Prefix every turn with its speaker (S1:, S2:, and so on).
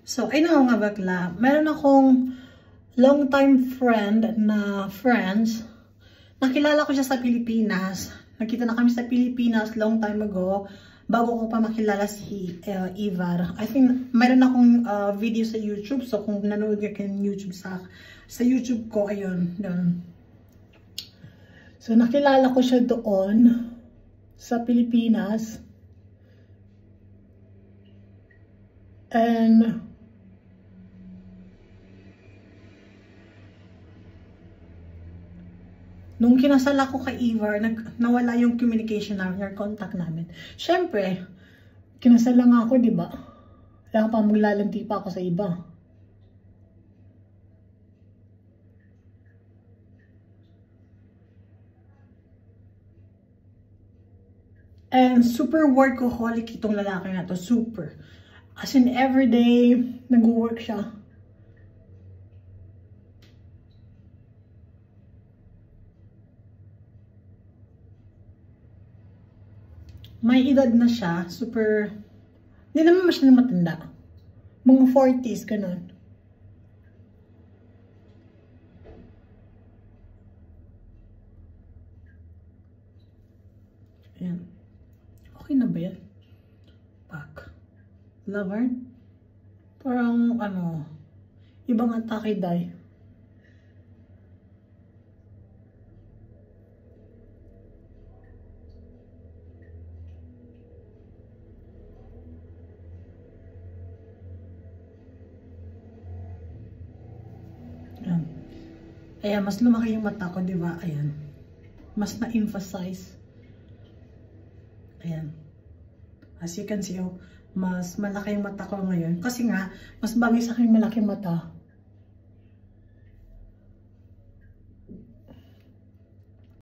S1: So, ay na nga bakla. Meron akong long time friend na friends. Nakilala ko siya sa Pilipinas. Nakita na kami sa Pilipinas long time ago. Bago ko pa makilala si Ivar. I think meron akong video sa YouTube. So, kung nanood ka ng YouTube sa YouTube ko, ayun. Doon. So, nakilala ko siya doon sa Pilipinas. And nung kinasal ako kay Ivar, nawala yung communication namin, yung contact namin. Siyempre, kinasal lang ako, di ba? Wala pa maglalanti pa ako sa iba. And super workaholic itong lalaki na to, super. As in, everyday, nag-work siya. May edad na siya, super, hindi naman masyadong matanda. Mga 40s, ganun. Ayan. Okay na ba yan? Back. Lover? Parang, ano, ibang atake dye. Ayan. Ayan, mas lumaki yung mata ko, di ba? Ayan. Mas na-emphasize. Ayan. As you can see, oh, mas malaki yung mata ko ngayon. Kasi nga, mas bagay sa akin malaki mata.